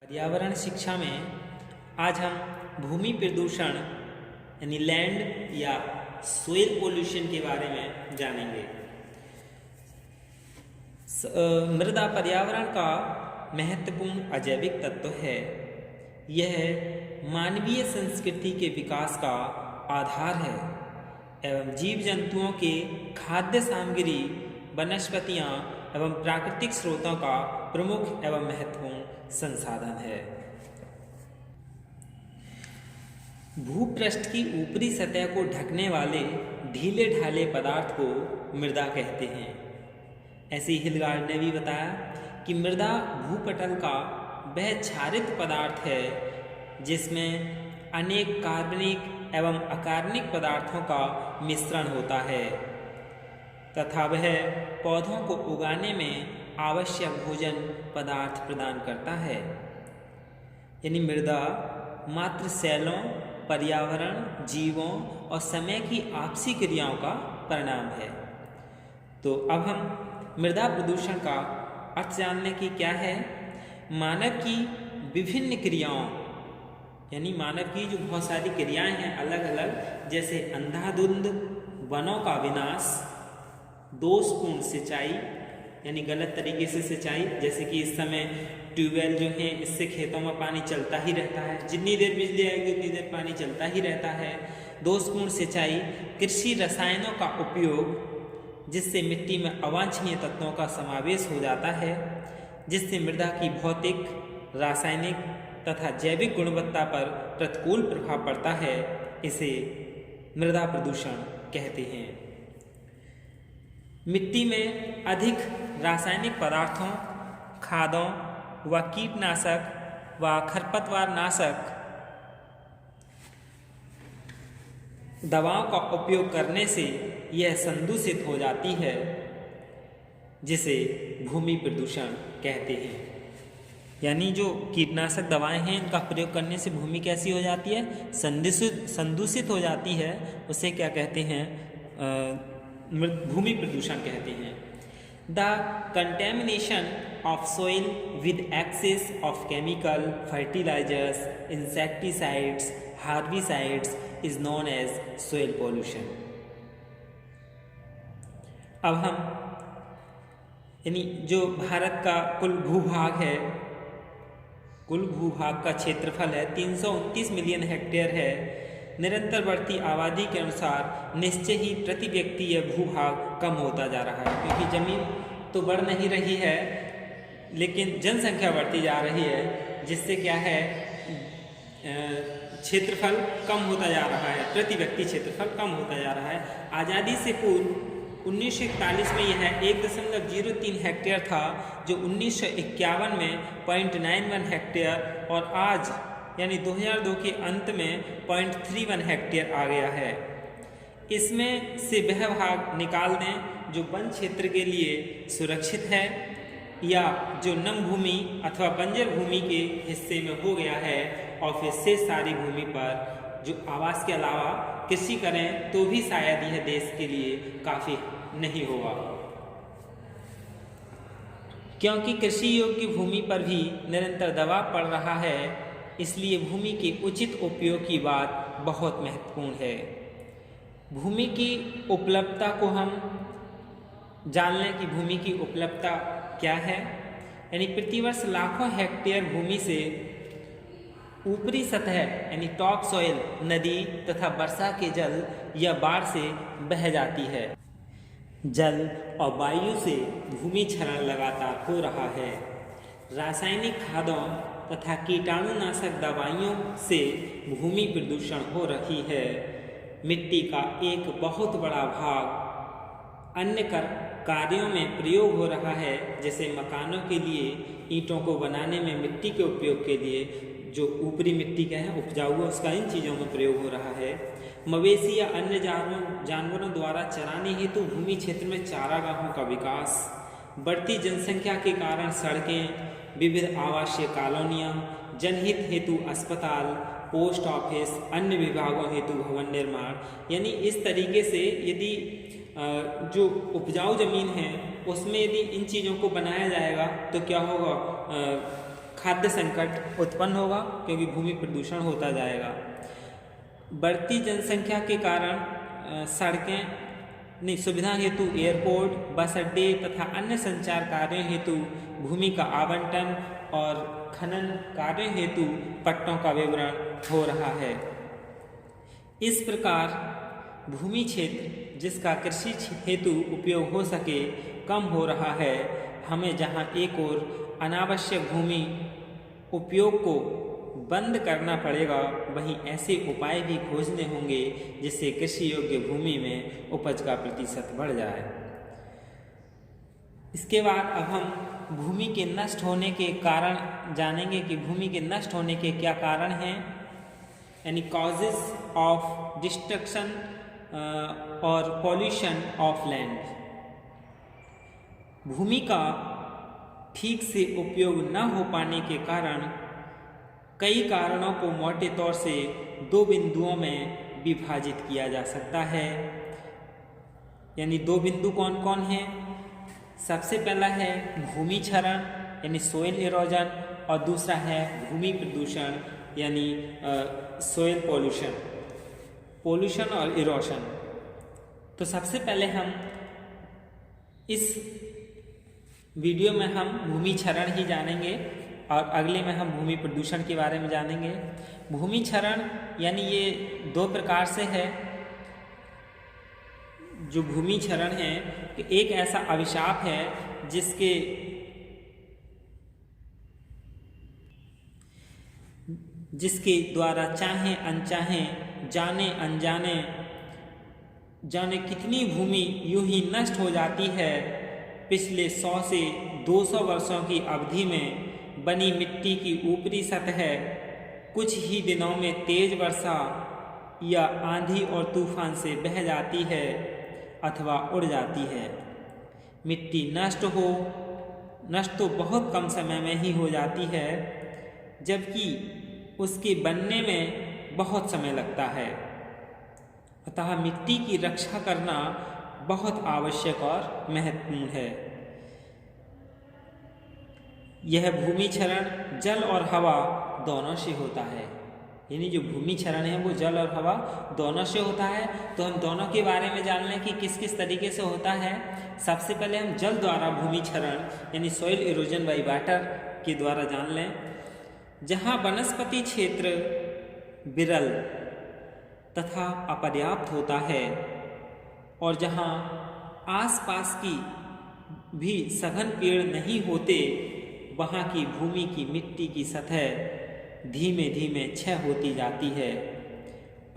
पर्यावरण शिक्षा में आज हम भूमि प्रदूषण यानी लैंड या सोइल पोल्यूशन के बारे में जानेंगे। मृदा पर्यावरण का महत्वपूर्ण अजैविक तत्व है। यह मानवीय संस्कृति के विकास का आधार है एवं जीव जंतुओं के खाद्य सामग्री, वनस्पतियाँ एवं प्राकृतिक स्रोतों का प्रमुख एवं महत्वपूर्ण संसाधन है। भूपृष्ठ की ऊपरी सतह को ढकने वाले ढीले ढाले पदार्थ को मृदा कहते हैं। ऐसे ही हिलगार्ड ने भी बताया कि मृदा भूपटल का वह क्षारित पदार्थ है जिसमें अनेक कार्बनिक एवं अकार्बनिक पदार्थों का मिश्रण होता है तथा वह पौधों को उगाने में आवश्यक भोजन पदार्थ प्रदान करता है। यानी मृदा मात्र सेलों, पर्यावरण, जीवों और समय की आपसी क्रियाओं का परिणाम है। तो अब हम मृदा प्रदूषण का अर्थ जानने की क्या है। मानव की विभिन्न क्रियाओं यानी मानव की जो बहुत सारी क्रियाएं हैं अलग अलग, जैसे अंधाधुंध वनों का विनाश, दोषपूर्ण सिंचाई यानी गलत तरीके से सिंचाई, जैसे कि इस समय ट्यूबवेल जो है इससे खेतों में पानी चलता ही रहता है, जितनी देर बिजली आएगी उतनी देर पानी चलता ही रहता है। दोषपूर्ण सिंचाई, कृषि रसायनों का उपयोग जिससे मिट्टी में अवांछनीय तत्वों का समावेश हो जाता है, जिससे मृदा की भौतिक, रासायनिक तथा जैविक गुणवत्ता पर प्रतिकूल प्रभाव पड़ता है, इसे मृदा प्रदूषण कहते हैं। मिट्टी में अधिक रासायनिक पदार्थों, खादों व कीटनाशक व खरपतवार नाशक दवाओं का उपयोग करने से यह संदूषित हो जाती है, जिसे भूमि प्रदूषण कहते हैं। यानी जो कीटनाशक दवाएं हैं इनका प्रयोग करने से भूमि कैसी हो जाती है, संदूषित हो जाती है। उसे क्या कहते हैं, भूमि प्रदूषण कहते हैं। The contamination of soil with excess of chemical fertilisers, insecticides, herbicides is known as soil pollution. अब हम यानी जो भारत का कुल भूभाग है, कुल भूभाग का क्षेत्रफल है 329 मिलियन हेक्टेयर है। निरंतर बढ़ती आबादी के अनुसार निश्चय ही प्रति व्यक्ति यह भूभाग कम होता जा रहा है, क्योंकि जमीन तो बढ़ नहीं रही है लेकिन जनसंख्या बढ़ती जा रही है, जिससे क्या है क्षेत्रफल कम होता जा रहा है, प्रति व्यक्ति क्षेत्रफल कम होता जा रहा है। आज़ादी से पूर्व 1941 में यह 1.03 हेक्टेयर था, जो 1951 में 0.91 हेक्टेयर और आज यानी 2002 के अंत में 0.31 हेक्टेयर आ गया है। इसमें से वह भाग निकाल दें जो वन क्षेत्र के लिए सुरक्षित है या जो नम भूमि अथवा बंजर भूमि के हिस्से में हो गया है, और फिर से सारी भूमि पर जो आवास के अलावा कृषि करें तो भी शायद यह देश के लिए काफ़ी नहीं होगा, क्योंकि कृषि योग्य भूमि पर भी निरंतर दबाव पड़ रहा है। इसलिए भूमि के उचित उपयोग की बात बहुत महत्वपूर्ण है। भूमि की उपलब्धता को हम जान लें कि भूमि की उपलब्धता क्या है। यानी प्रतिवर्ष लाखों हेक्टेयर भूमि से ऊपरी सतह यानी टॉप सॉइल नदी तथा वर्षा के जल या बाढ़ से बह जाती है। जल और वायु से भूमि क्षरण लगातार हो रहा है। रासायनिक खादों तथा कीटाणुनाशक दवाइयों से भूमि प्रदूषण हो रही है। मिट्टी का एक बहुत बड़ा भाग अन्य कार्यों में प्रयोग हो रहा है, जैसे मकानों के लिए, ईंटों को बनाने में मिट्टी के उपयोग के लिए जो ऊपरी मिट्टी का है उपजाऊ है उसका इन चीज़ों में प्रयोग हो रहा है। मवेशी या अन्य जानवरों द्वारा चराने हेतु भूमि क्षेत्र में चारागाहों का विकास, बढ़ती जनसंख्या के कारण सड़कें, विविध आवासीय कॉलोनियाँ, जनहित हेतु अस्पताल, पोस्ट ऑफिस, अन्य विभागों हेतु भवन निर्माण। यानी इस तरीके से यदि जो उपजाऊ जमीन है उसमें यदि इन चीज़ों को बनाया जाएगा तो क्या होगा, खाद्य संकट उत्पन्न होगा, क्योंकि भूमि प्रदूषण होता जाएगा। बढ़ती जनसंख्या के कारण सड़कें सुविधा हेतु एयरपोर्ट, बस अड्डे तथा अन्य संचार कार्यों हेतु भूमि का आवंटन और खनन कार्यों हेतु पट्टों का विवरण हो रहा है। इस प्रकार भूमि क्षेत्र जिसका कृषि हेतु उपयोग हो सके कम हो रहा है। हमें जहां एक ओर अनावश्यक भूमि उपयोग को बंद करना पड़ेगा, वहीं ऐसे उपाय भी खोजने होंगे जिससे कृषि योग्य भूमि में उपज का प्रतिशत बढ़ जाए। इसके बाद अब हम भूमि के नष्ट होने के कारण जानेंगे कि भूमि के नष्ट होने के क्या कारण हैं, यानी कॉजेस ऑफ डिस्ट्रक्शन और पॉल्यूशन ऑफ लैंड। भूमि का ठीक से उपयोग न हो पाने के कारण कई कारणों को मोटे तौर से 2 बिंदुओं में विभाजित किया जा सकता है। यानी 2 बिंदु कौन कौन हैं? सबसे पहला है भूमि क्षरण यानी सोइल इरोजन, और दूसरा है भूमि प्रदूषण यानी सोइल पोल्यूशन और इरोशन। तो सबसे पहले हम इस वीडियो में हम भूमि क्षरण ही जानेंगे और अगले में हम भूमि प्रदूषण के बारे में जानेंगे। भूमि क्षरण यानी ये 2 प्रकार से है। जो भूमि क्षरण है कि एक ऐसा अभिशाप है जिसके द्वारा चाहे अनचाहे, जाने अनजाने, जाने कितनी भूमि यूं ही नष्ट हो जाती है। पिछले 100 से 200 वर्षों की अवधि में बनी मिट्टी की ऊपरी सतह कुछ ही दिनों में तेज वर्षा या आंधी और तूफान से बह जाती है अथवा उड़ जाती है। मिट्टी नष्ट तो बहुत कम समय में ही हो जाती है, जबकि उसके बनने में बहुत समय लगता है। अतः मिट्टी की रक्षा करना बहुत आवश्यक और महत्वपूर्ण है। यह भूमि क्षरण जल और हवा दोनों से होता है। यानी जो भूमि क्षरण है वो जल और हवा दोनों से होता है। तो हम दोनों के बारे में जान लें कि किस किस तरीके से होता है। सबसे पहले हम जल द्वारा भूमि क्षरण यानी सॉइल इरोजन बाय वाटर के द्वारा जान लें। जहाँ वनस्पति क्षेत्र विरल तथा अपर्याप्त होता है और जहाँ आसपास की भी सघन पेड़ नहीं होते, वहाँ की भूमि की मिट्टी की सतह धीमे धीमे क्षय होती जाती है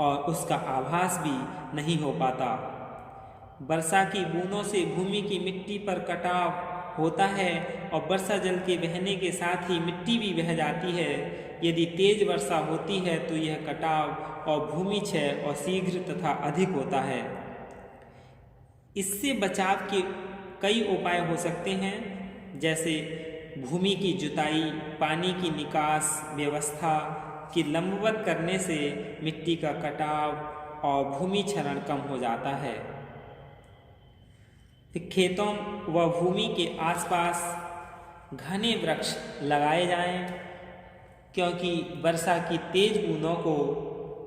और उसका आभास भी नहीं हो पाता। वर्षा की बूंदों से भूमि की मिट्टी पर कटाव होता है और वर्षा जल के बहने के साथ ही मिट्टी भी बह जाती है। यदि तेज वर्षा होती है तो यह कटाव और भूमि क्षय और शीघ्र तथा अधिक होता है। इससे बचाव के कई उपाय हो सकते हैं, जैसे भूमि की जुताई, पानी की निकास व्यवस्था की लंबवत करने से मिट्टी का कटाव और भूमि क्षरण कम हो जाता है। खेतों व भूमि के आसपास घने वृक्ष लगाए जाएं, क्योंकि वर्षा की तेज बूंदों को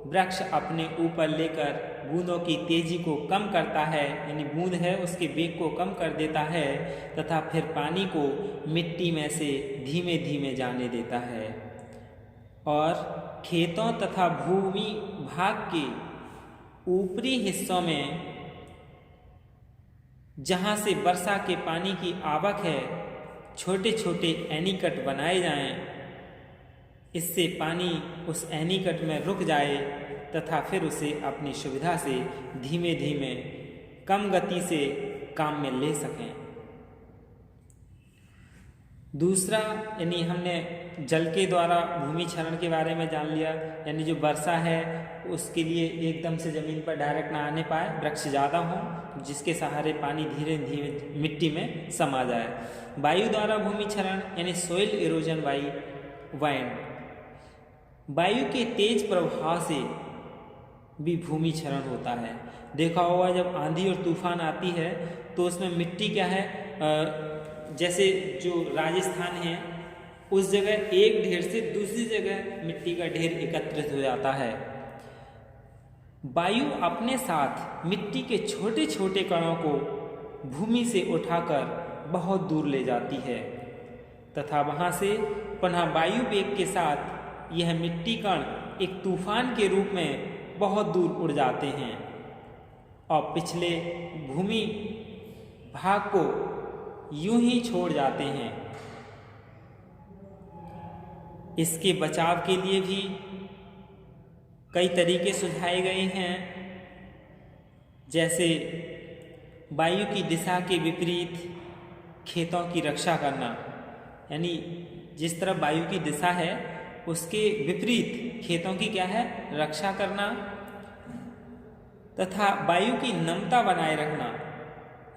वृक्ष अपने ऊपर लेकर बूंदों की तेजी को कम करता है, यानी बूंद है उसके वेग को कम कर देता है तथा फिर पानी को मिट्टी में से धीमे धीमे जाने देता है। और खेतों तथा भूमि भाग के ऊपरी हिस्सों में जहाँ से वर्षा के पानी की आवक है, छोटे छोटे एनीकट बनाए जाएं। इससे पानी उस एनीकट में रुक जाए तथा फिर उसे अपनी सुविधा से धीमे धीमे कम गति से काम में ले सकें। दूसरा, यानी हमने जल के द्वारा भूमि क्षरण के बारे में जान लिया, यानी जो वर्षा है उसके लिए एकदम से ज़मीन पर डायरेक्ट ना आने पाए, वृक्ष ज़्यादा हों जिसके सहारे पानी धीरे धीरे मिट्टी में समा जाए। वायु द्वारा भूमि क्षरण यानी सोइल इरोजन बाय वाइंड। वायु के तेज प्रभाव से भी भूमि क्षरण होता है। देखा होगा जब आंधी और तूफान आती है तो उसमें मिट्टी क्या है, जैसे जो राजस्थान है उस जगह एक ढेर से दूसरी जगह मिट्टी का ढेर एकत्रित हो जाता है। वायु अपने साथ मिट्टी के छोटे छोटे कणों को भूमि से उठाकर बहुत दूर ले जाती है तथा वहाँ से पुनः वायु वेग के साथ यह मिट्टी कण एक तूफान के रूप में बहुत दूर उड़ जाते हैं और पिछले भूमि भाग को यूं ही छोड़ जाते हैं। इसके बचाव के लिए भी कई तरीके सुझाए गए हैं, जैसे वायु की दिशा के विपरीत खेतों की रक्षा करना, यानी जिस तरफ वायु की दिशा है उसके विपरीत खेतों की क्या है, रक्षा करना, तथा वायु की नमता बनाए रखना,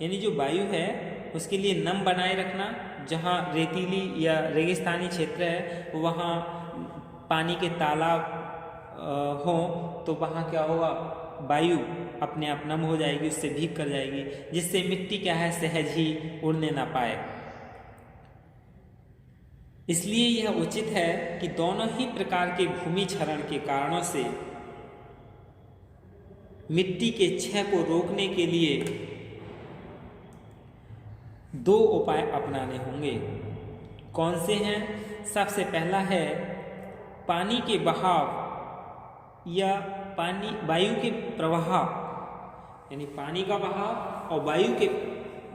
यानी जो वायु है उसके लिए नम बनाए रखना। जहाँ रेतीली या रेगिस्तानी क्षेत्र है वहाँ पानी के तालाब हो तो वहाँ क्या होगा, वायु अपने आप नम हो जाएगी, उससे भीग कर जाएगी, जिससे मिट्टी क्या है सहज ही उड़ने ना पाए। इसलिए यह उचित है कि दोनों ही प्रकार के भूमि क्षरण के कारणों से मिट्टी के क्षय को रोकने के लिए दो उपाय अपनाने होंगे। कौन से हैं? सबसे पहला है पानी के बहाव या वायु के प्रवाह, यानी पानी का बहाव और वायु के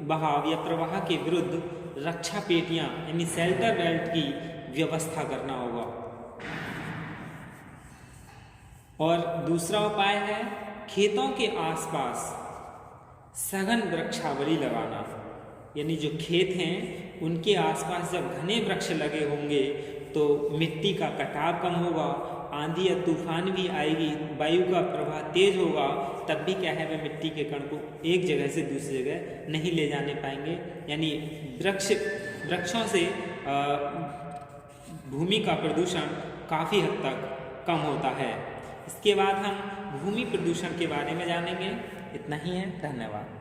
बहाव या प्रवाह के विरुद्ध रक्षा पेटियां यानी शेल्टर बेल्ट की व्यवस्था करना होगा। और दूसरा उपाय है खेतों के आसपास सघन वृक्षावली लगाना, यानी जो खेत हैं उनके आसपास जब घने वृक्ष लगे होंगे तो मिट्टी का कटाव कम होगा, आंधी या तूफान भी आएगी, वायु का प्रवाह तेज होगा, तब भी क्या है वह मिट्टी के कण को एक जगह से दूसरी जगह नहीं ले जाने पाएंगे। यानी वृक्षों से भूमि का प्रदूषण काफ़ी हद तक कम होता है। इसके बाद हम भूमि प्रदूषण के बारे में जानेंगे। इतना ही है, धन्यवाद।